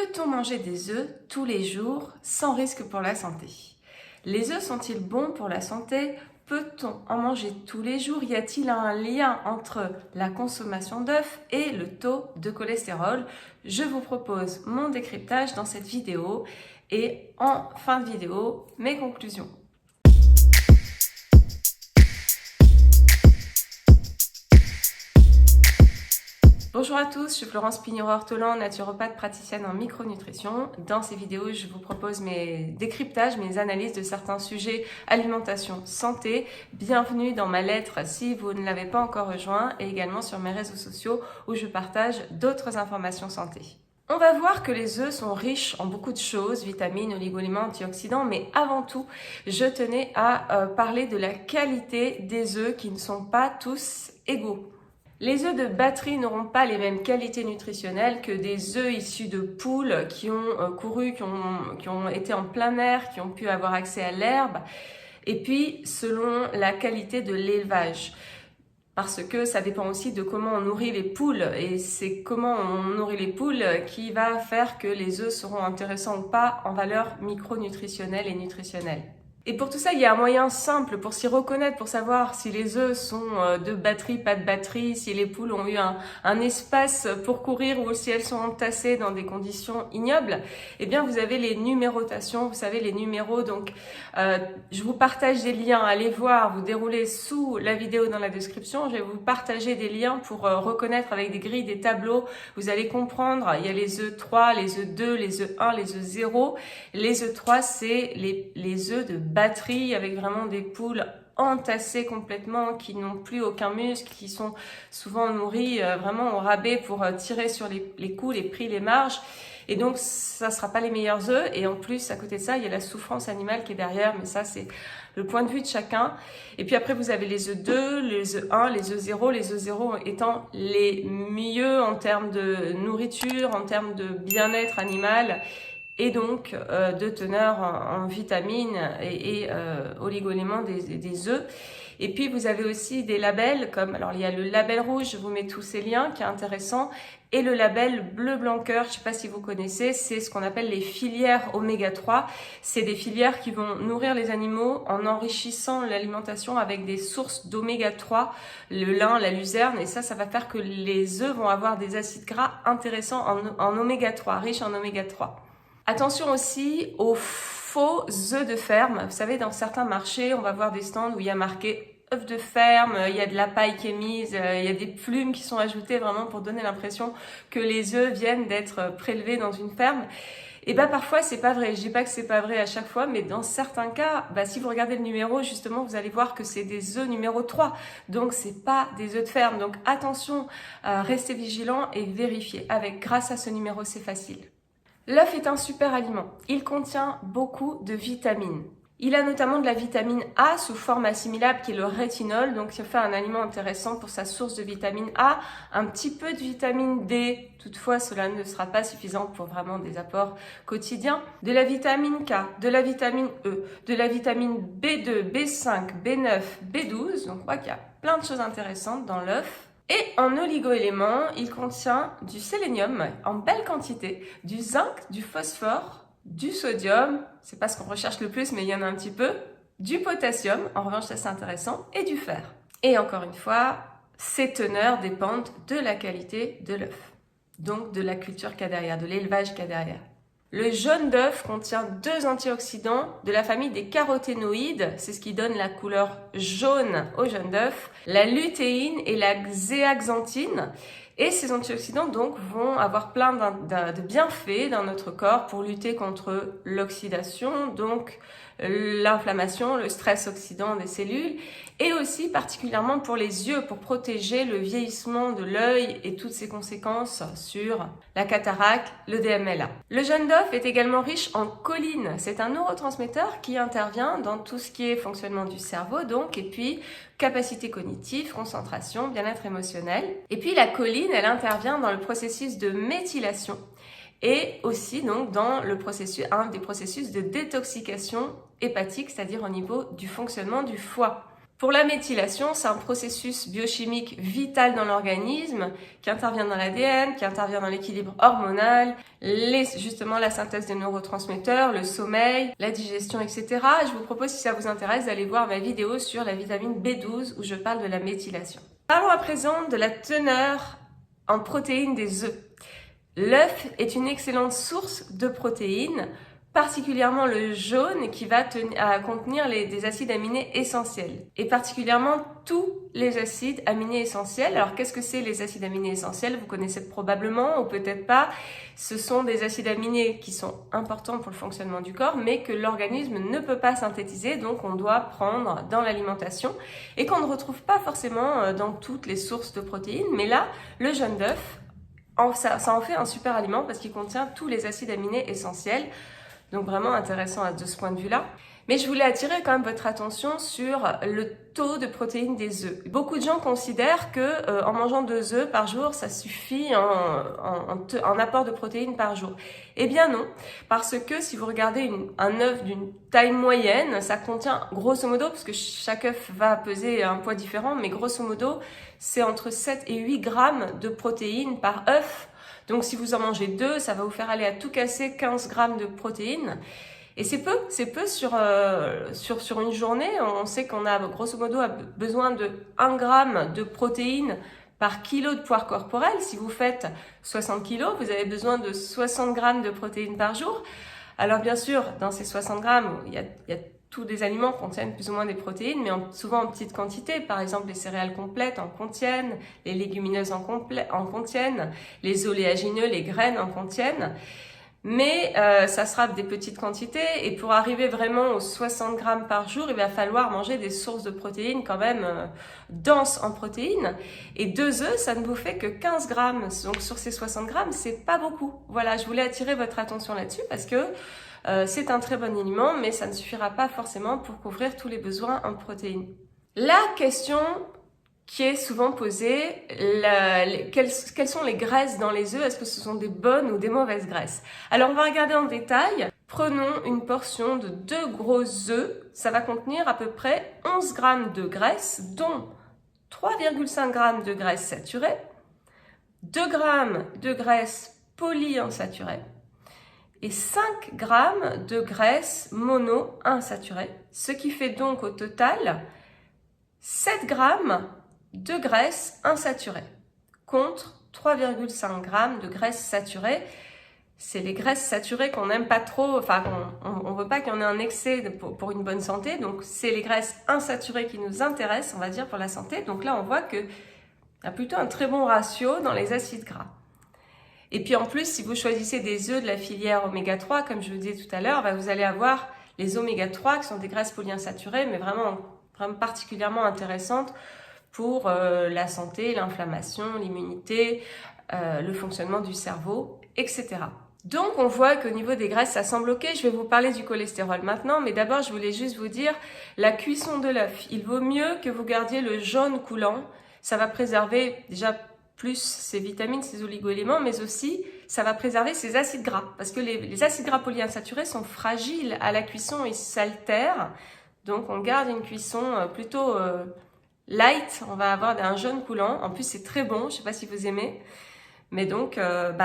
Peut-on manger des œufs tous les jours sans risque pour la santé? Les œufs sont-ils bons pour la santé? Peut-on en manger tous les jours? Y a-t-il un lien entre la consommation d'œufs et le taux de cholestérol? Je vous propose mon décryptage dans cette vidéo et en fin de vidéo, mes conclusions. Bonjour à tous, je suis Florence Pignereau-Ortolan, naturopathe praticienne en micronutrition. Dans ces vidéos, je vous propose mes décryptages, mes analyses de certains sujets alimentation, santé. Bienvenue dans ma lettre si vous ne l'avez pas encore rejoint et également sur mes réseaux sociaux où je partage d'autres informations santé. On va voir que les œufs sont riches en beaucoup de choses, vitamines, oligo-éléments, antioxydants, mais avant tout, je tenais à parler de la qualité des œufs qui ne sont pas tous égaux. Les œufs de batterie n'auront pas les mêmes qualités nutritionnelles que des œufs issus de poules qui ont couru, qui ont été en plein air, qui ont pu avoir accès à l'herbe, et puis selon la qualité de l'élevage. Parce que ça dépend aussi de comment on nourrit les poules, et c'est comment on nourrit les poules qui va faire que les œufs seront intéressants ou pas en valeur micronutritionnelle et nutritionnelle. Et pour tout ça, il y a un moyen simple pour s'y reconnaître, pour savoir si les œufs sont de batterie, pas de batterie, si les poules ont eu un espace pour courir ou si elles sont entassées dans des conditions ignobles. Eh bien, vous avez les numérotations, vous savez les numéros. Donc, je vous partage des liens, allez voir, vous déroulez sous la vidéo dans la description. Je vais vous partager des liens pour reconnaître avec des grilles, des tableaux. Vous allez comprendre, il y a les œufs 3, les œufs 2, les œufs 1, les œufs 0. Les œufs 3, c'est les œufs de batterie avec vraiment des poules entassées complètement, qui n'ont plus aucun muscle, qui sont souvent nourries vraiment au rabais pour tirer sur les coûts, les prix, les marges. Et donc, ça ne sera pas les meilleurs œufs. Et en plus, à côté de ça, il y a la souffrance animale qui est derrière. Mais ça, c'est le point de vue de chacun. Et puis après, vous avez les œufs 2, les œufs 1, les œufs 0. Les œufs 0 étant les mieux en termes de nourriture, en termes de bien-être animal. Et donc de teneur en vitamines et oligo-éléments des œufs. Et puis vous avez aussi des labels comme, alors il y a le label rouge, je vous mets tous ces liens qui est intéressant, et le label bleu blanc cœur, je ne sais pas si vous connaissez, c'est ce qu'on appelle les filières oméga 3. C'est des filières qui vont nourrir les animaux en enrichissant l'alimentation avec des sources d'oméga 3, le lin, la luzerne, et ça va faire que les œufs vont avoir des acides gras intéressants en oméga 3, riches en oméga 3. Attention aussi aux faux œufs de ferme. Vous savez, dans certains marchés, on va voir des stands où il y a marqué œufs de ferme, il y a de la paille qui est mise, il y a des plumes qui sont ajoutées vraiment pour donner l'impression que les œufs viennent d'être prélevés dans une ferme. Et parfois c'est pas vrai. Je dis pas que c'est pas vrai à chaque fois, mais dans certains cas, si vous regardez le numéro, justement, vous allez voir que c'est des œufs numéro 3. Donc c'est pas des œufs de ferme. Donc attention, restez vigilants et vérifiez. Grâce à ce numéro, c'est facile. L'œuf est un super aliment. Il contient beaucoup de vitamines. Il a notamment de la vitamine A sous forme assimilable qui est le rétinol, donc ça fait un aliment intéressant pour sa source de vitamine A, un petit peu de vitamine D, toutefois cela ne sera pas suffisant pour vraiment des apports quotidiens, de la vitamine K, de la vitamine E, de la vitamine B2, B5, B9, B12, donc on voit qu'il y a plein de choses intéressantes dans l'œuf. Et en oligo-éléments, il contient du sélénium en belle quantité, du zinc, du phosphore, du sodium, c'est pas ce qu'on recherche le plus mais il y en a un petit peu, du potassium, en revanche ça c'est intéressant, et du fer. Et encore une fois, ces teneurs dépendent de la qualité de l'œuf, donc de la culture qu'il y a derrière, de l'élevage qu'il y a derrière. Le jaune d'œuf contient 2 antioxydants de la famille des caroténoïdes, c'est ce qui donne la couleur jaune au jaune d'œuf, la lutéine et la zéaxanthine. Et ces antioxydants donc vont avoir plein de bienfaits dans notre corps pour lutter contre l'oxydation, donc l'inflammation, le stress oxydant des cellules, et aussi particulièrement pour les yeux, pour protéger le vieillissement de l'œil et toutes ses conséquences sur la cataracte, le DMLA. Le jaune d'œuf est également riche en choline. C'est un neurotransmetteur qui intervient dans tout ce qui est fonctionnement du cerveau, donc, et puis capacité cognitive, concentration, bien-être émotionnel. Et puis la choline, elle intervient dans le processus de méthylation et aussi donc dans un des processus de détoxication hépatique, c'est-à-dire au niveau du fonctionnement du foie. Pour la méthylation, c'est un processus biochimique vital dans l'organisme qui intervient dans l'ADN, qui intervient dans l'équilibre hormonal, justement la synthèse des neurotransmetteurs, le sommeil, la digestion, etc. Je vous propose, si ça vous intéresse, d'aller voir ma vidéo sur la vitamine B12 où je parle de la méthylation. Parlons à présent de la teneur en protéines des œufs. L'œuf est une excellente source de protéines, particulièrement le jaune qui va contenir des acides aminés essentiels et particulièrement tous les acides aminés essentiels. Alors qu'est-ce que c'est les acides aminés essentiels? Vous connaissez probablement ou peut-être pas. Ce sont des acides aminés qui sont importants pour le fonctionnement du corps mais que l'organisme ne peut pas synthétiser, donc on doit prendre dans l'alimentation et qu'on ne retrouve pas forcément dans toutes les sources de protéines. Mais là, le jaune d'œuf, ça en fait un super aliment parce qu'il contient tous les acides aminés essentiels. Donc vraiment intéressant de ce point de vue-là. Mais je voulais attirer quand même votre attention sur le taux de protéines des œufs. Beaucoup de gens considèrent que en mangeant 2 œufs par jour, ça suffit en apport de protéines par jour. Eh bien non, parce que si vous regardez un œuf d'une taille moyenne, ça contient grosso modo, parce que chaque œuf va peser un poids différent, mais grosso modo, c'est entre 7 et 8 grammes de protéines par œuf. Donc si vous en mangez 2, ça va vous faire aller à tout casser 15 grammes de protéines. Et c'est peu sur une journée. On sait qu'on a grosso modo besoin de 1 gramme de protéines par kilo de poids corporel. Si vous faites 60 kilos, vous avez besoin de 60 grammes de protéines par jour. Alors bien sûr, dans ces 60 grammes, il y a tous des aliments contiennent plus ou moins des protéines, mais souvent en petite quantité. Par exemple, les céréales complètes en contiennent, les légumineuses en contiennent, les oléagineux, les graines en contiennent. Mais ça sera des petites quantités et pour arriver vraiment aux 60 grammes par jour, il va falloir manger des sources de protéines quand même denses en protéines. Et 2 œufs, ça ne vous fait que 15 grammes. Donc sur ces 60 grammes, c'est pas beaucoup. Voilà, je voulais attirer votre attention là-dessus parce que c'est un très bon aliment, mais ça ne suffira pas forcément pour couvrir tous les besoins en protéines. La question qui est souvent posée, quelles sont les graisses dans les œufs? Est-ce que ce sont des bonnes ou des mauvaises graisses? Alors on va regarder en détail. Prenons une portion de 2 gros œufs. Ça va contenir à peu près 11 grammes de graisse, dont 3,5 grammes de graisse saturée, 2 grammes de graisse polyinsaturée, et 5 grammes de graisse monoinsaturée, ce qui fait donc au total 7 grammes de graisse insaturée contre 3,5 grammes de graisse saturée. C'est les graisses saturées qu'on n'aime pas trop, enfin on veut pas qu'il y en ait un excès pour une bonne santé, donc c'est les graisses insaturées qui nous intéressent, on va dire, pour la santé. Donc là on voit qu'il y a plutôt un très bon ratio dans les acides gras. Et puis en plus, si vous choisissez des œufs de la filière oméga 3, comme je vous disais tout à l'heure, vous allez avoir les oméga 3 qui sont des graisses polyinsaturées, mais vraiment particulièrement intéressantes pour la santé, l'inflammation, l'immunité, le fonctionnement du cerveau, etc. Donc on voit qu'au niveau des graisses, ça semble ok. Je vais vous parler du cholestérol maintenant, mais d'abord je voulais juste vous dire la cuisson de l'œuf. Il vaut mieux que vous gardiez le jaune coulant. Ça va préserver déjà plus ses vitamines, ses oligo-éléments, mais aussi ça va préserver ses acides gras. Parce que les acides gras polyinsaturés sont fragiles à la cuisson, ils s'altèrent. Donc on garde une cuisson plutôt light, on va avoir un jaune coulant. En plus c'est très bon, je ne sais pas si vous aimez. Mais donc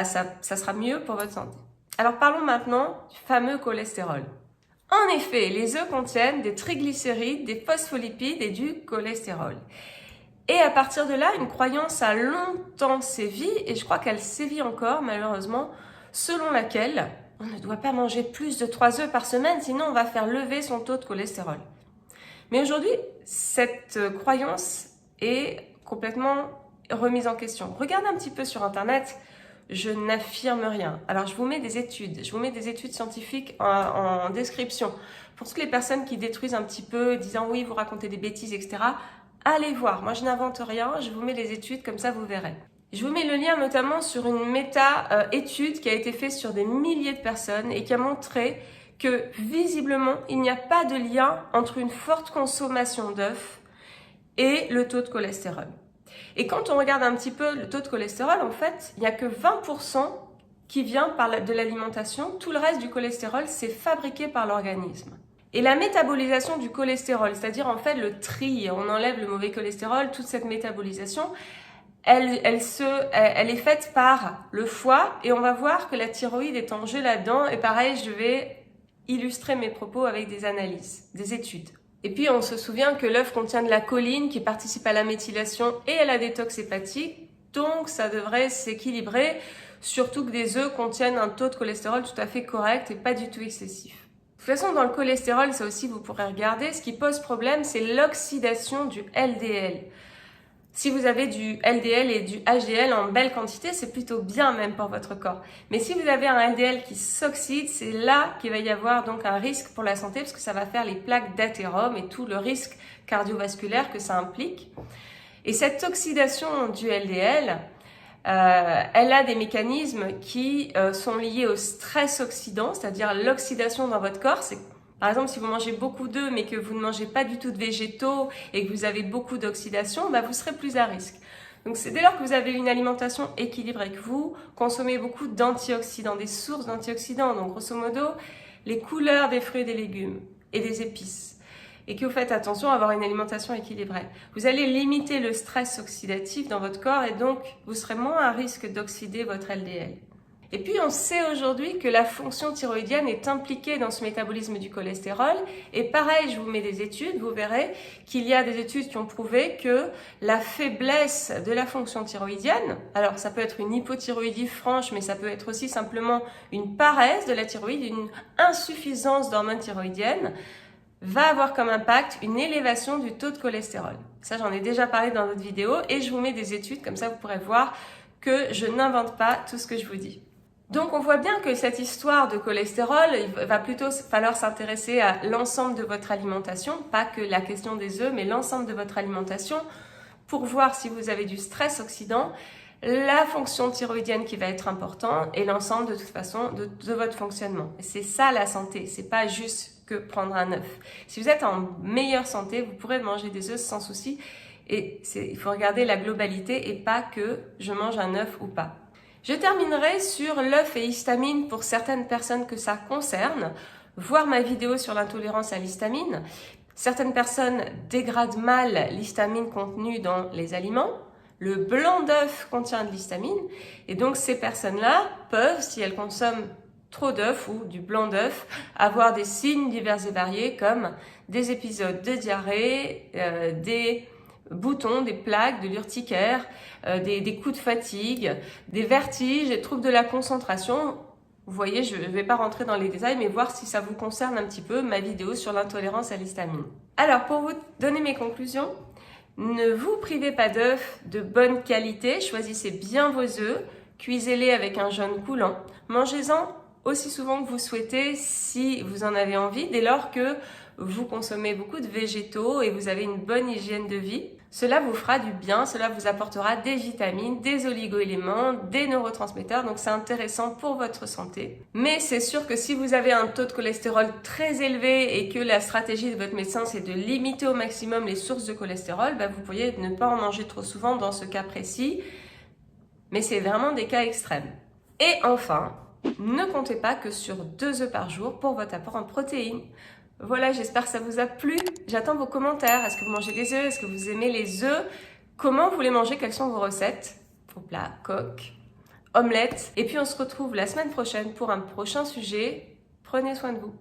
ça sera mieux pour votre santé. Alors parlons maintenant du fameux cholestérol. En effet, les œufs contiennent des triglycérides, des phospholipides et du cholestérol. Et à partir de là, une croyance a longtemps sévi, et je crois qu'elle sévit encore malheureusement, selon laquelle on ne doit pas manger plus de 3 œufs par semaine, sinon on va faire lever son taux de cholestérol. Mais aujourd'hui, cette croyance est complètement remise en question. Regardez un petit peu sur Internet, je n'affirme rien. Alors je vous mets des études, scientifiques en description. Pour toutes les personnes qui détruisent un petit peu, disant oui, vous racontez des bêtises, etc., allez voir, moi je n'invente rien, je vous mets les études, comme ça vous verrez. Je vous mets le lien notamment sur une méta-étude qui a été faite sur des milliers de personnes et qui a montré que visiblement il n'y a pas de lien entre une forte consommation d'œufs et le taux de cholestérol. Et quand on regarde un petit peu le taux de cholestérol, en fait, il n'y a que 20% qui vient de l'alimentation. Tout le reste du cholestérol, c'est fabriqué par l'organisme. Et la métabolisation du cholestérol, c'est-à-dire en fait le tri, on enlève le mauvais cholestérol, toute cette métabolisation, elle est faite par le foie et on va voir que la thyroïde est en jeu là-dedans. Et pareil, je vais illustrer mes propos avec des analyses, des études. Et puis on se souvient que l'œuf contient de la choline qui participe à la méthylation et à la détox hépatique, donc ça devrait s'équilibrer, surtout que des œufs contiennent un taux de cholestérol tout à fait correct et pas du tout excessif. De toute façon, dans le cholestérol, ça aussi vous pourrez regarder, ce qui pose problème, c'est l'oxydation du LDL. Si vous avez du LDL et du HDL en belle quantité, c'est plutôt bien même pour votre corps. Mais si vous avez un LDL qui s'oxyde, c'est là qu'il va y avoir donc un risque pour la santé parce que ça va faire les plaques d'athérome et tout le risque cardiovasculaire que ça implique. Et cette oxydation du LDL, elle a des mécanismes qui sont liés au stress oxydant, c'est-à-dire l'oxydation dans votre corps. C'est par exemple, si vous mangez beaucoup d'œufs mais que vous ne mangez pas du tout de végétaux et que vous avez beaucoup d'oxydation, vous serez plus à risque. Donc c'est dès lors que vous avez une alimentation équilibrée, que vous consommez beaucoup d'antioxydants, des sources d'antioxydants, donc grosso modo les couleurs des fruits et des légumes et des épices, et que vous faites attention à avoir une alimentation équilibrée. Vous allez limiter le stress oxydatif dans votre corps et donc vous serez moins à risque d'oxyder votre LDL. Et puis on sait aujourd'hui que la fonction thyroïdienne est impliquée dans ce métabolisme du cholestérol. Et pareil, je vous mets des études, vous verrez qu'il y a des études qui ont prouvé que la faiblesse de la fonction thyroïdienne, alors ça peut être une hypothyroïdie franche, mais ça peut être aussi simplement une paresse de la thyroïde, une insuffisance d'hormones thyroïdiennes, va avoir comme impact une élévation du taux de cholestérol. Ça, j'en ai déjà parlé dans d'autres vidéos et je vous mets des études, comme ça vous pourrez voir que je n'invente pas tout ce que je vous dis. Donc on voit bien que cette histoire de cholestérol, il va plutôt falloir s'intéresser à l'ensemble de votre alimentation, pas que la question des œufs, mais l'ensemble de votre alimentation pour voir si vous avez du stress oxydant, la fonction thyroïdienne qui va être importante et l'ensemble de toute façon de votre fonctionnement. C'est ça la santé, c'est pas juste que prendre un œuf. Si vous êtes en meilleure santé, vous pourrez manger des œufs sans souci et il faut regarder la globalité et pas que je mange un œuf ou pas. Je terminerai sur l'œuf et histamine pour certaines personnes que ça concerne, voir ma vidéo sur l'intolérance à l'histamine. Certaines personnes dégradent mal l'histamine contenue dans les aliments. Le blanc d'œuf contient de l'histamine et donc ces personnes-là peuvent, si elles consomment trop d'œufs ou du blanc d'œuf, avoir des signes divers et variés comme des épisodes de diarrhée, des boutons, des plaques, de l'urticaire, des coups de fatigue, des vertiges, des troubles de la concentration. Vous voyez, je ne vais pas rentrer dans les détails, mais voir si ça vous concerne un petit peu, ma vidéo sur l'intolérance à l'histamine. Alors, pour vous donner mes conclusions, ne vous privez pas d'œufs de bonne qualité, choisissez bien vos œufs, cuisez-les avec un jaune coulant, mangez-en aussi souvent que vous souhaitez si vous en avez envie, dès lors que vous consommez beaucoup de végétaux et vous avez une bonne hygiène de vie. Cela vous fera du bien, cela vous apportera des vitamines, des oligo-éléments, des neurotransmetteurs, donc c'est intéressant pour votre santé. Mais c'est sûr que si vous avez un taux de cholestérol très élevé et que la stratégie de votre médecin c'est de limiter au maximum les sources de cholestérol, vous pourriez ne pas en manger trop souvent dans ce cas précis, mais c'est vraiment des cas extrêmes. Et enfin, ne comptez pas que sur 2 œufs par jour pour votre apport en protéines. Voilà, j'espère que ça vous a plu. J'attends vos commentaires. Est-ce que vous mangez des œufs? Est-ce que vous aimez les œufs? Comment vous les mangez? Quelles sont vos recettes? Vos plats, coques, omelettes. Et puis on se retrouve la semaine prochaine pour un prochain sujet. Prenez soin de vous.